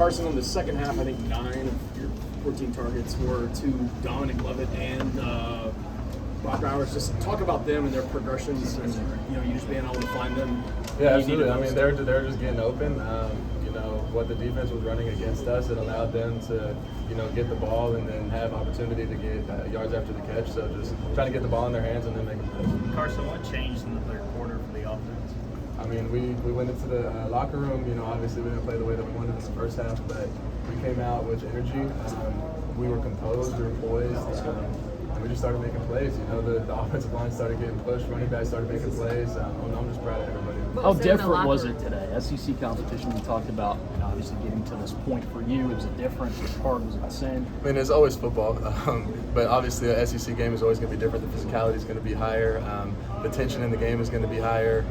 Carson, on the second half, I think 9 of your 14 targets were to Dominic Lovett and Bob Bowers. Just talk about them and their progressions, and you just being able to find them. Yeah, absolutely. I mean, they're just getting open. What the defense was running against us, it allowed them to, get the ball and then have opportunity to get yards after the catch. So just trying to get the ball in their hands and then make a play. Carson, what changed in the third quarter for the offense? I mean, we went into the locker room. Obviously we didn't play the way that we wanted in the first half, but we came out with energy. We were composed, we were poised. And we just started making plays. The offensive line started getting pushed, running backs started making plays. I'm just proud of everybody. How different was it today? SEC competition, we talked about, obviously getting to this point for you. Was it different? Was it hard? Was it the same? I mean, it's always football, but obviously the SEC game is always going to be different. The physicality is going to be higher. The tension in the game is going to be higher.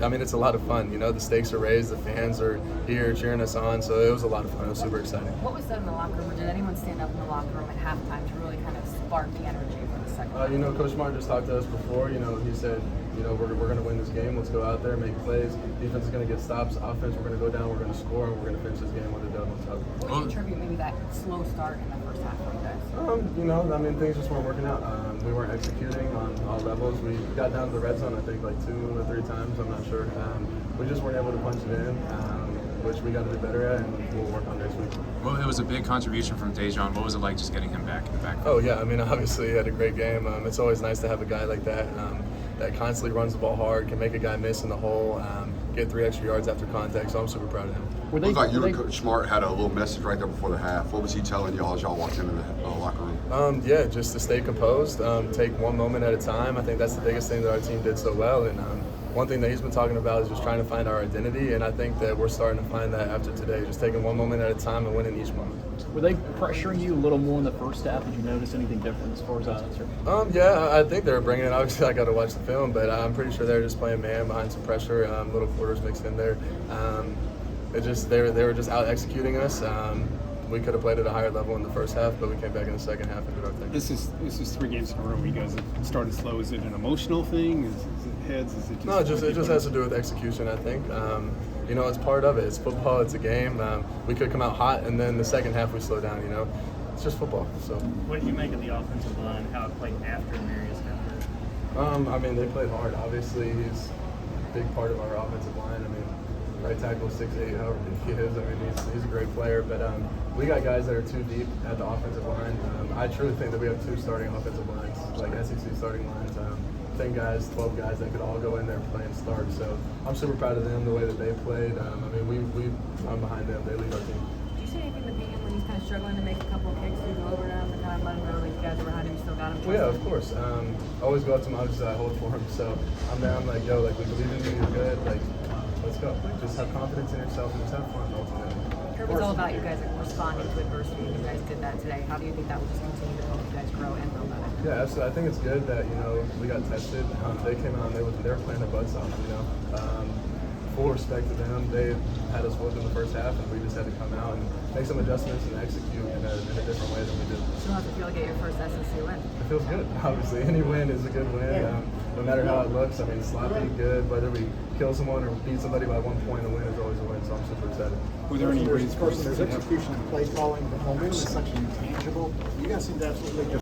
I mean, it's a lot of fun. The stakes are raised. The fans are here cheering us on. So it was a lot of fun. It was super exciting. What was said in the locker room? Or did anyone stand up in the locker room at halftime to really kind of spark the energy for the second half? Coach Martin just talked to us before. He said, we're going to win this game. Let's go out there, make plays. Defense is going to get stops. Offense, we're going to go down. We're going to score, and we're going to finish this game with a W. What would you attribute maybe that slow start in the first half for you guys? Things just weren't working out. We weren't executing on all levels. We got down to the red zone, I think, like 2 or 3 times. I'm not sure. We just weren't able to punch it in, which we got to be better at, and we'll work on next week. Well, it was a big contribution from Dejon. What was it like just getting him back in the backfield? Oh, yeah. I mean, obviously, he had a great game. It's always nice to have a guy like that that constantly runs the ball hard, can make a guy miss in the hole, get 3 extra yards after contact. So I'm super proud of him. It looked like you and Coach Smart had a little message right there before the half. What was he telling y'all as y'all walked into the locker room? Yeah, just to stay composed, take one moment at a time. I think that's the biggest thing that our team did so well. And one thing that he's been talking about is just trying to find our identity, and I think that we're starting to find that after today, just taking one moment at a time and winning each moment. Were they pressuring you a little more in the first half? Did you notice anything different as far as that's concerned? Yeah, I think they were bringing it. Obviously, I got to watch the film, but I'm pretty sure they were just playing man behind some pressure, little quarters mixed in there. They were just out executing us. We could have played at a higher level in the first half, but we came back in the second half and did our thing. This is 3 games in a row where you guys have started slow. Is it an emotional thing? Is it heads? Is it just no? It just has to do with execution, I think. It's part of it. It's football. It's a game. We could come out hot, and then the second half we slow down. It's just football. So. What did you make of the offensive line? How it played after Marius got hurt? I mean, they played hard. Obviously, he's a big part of our offensive line. I mean, right tackle 6'8", however big he is. I mean, he's a great player. But we got guys that are too deep at the offensive line. I truly think that we have 2 starting offensive lines, like SEC starting lines. 10 guys, 12 guys that could all go in there and play and start. So I'm super proud of them, the way that they played. I'm behind them. They lead our team. Did you say anything in the beginning when he's kind of struggling to make a couple of kicks, you go over to him and kind of let him know that you guys are behind him, you still got him? Well, yeah, of course. Always go up to him, obviously I hold for him. So I'm there, I'm like, yo, we believe in you, you're good. Let's go. Just have confidence in yourself and just have fun ultimately. It's all about you guys responding to adversity. You guys did that today. How do you think that will just continue to help you guys grow and build better? Yeah, absolutely. I think it's good that we got tested. They came out and they were playing their butts off. Full respect to them. They had us whooped in the first half, and we just had to come out and make some adjustments and execute in a different way than we did. So how's it feel to get your first SEC win? It feels good. Obviously, any win is a good win. No matter how it looks. I mean, sloppy, good. Whether we kill someone or beat somebody by 1 point, a win is always a win. So I'm super excited. Were there any reasons? There's execution and play calling, but momentum is such an intangible. You guys seem to absolutely just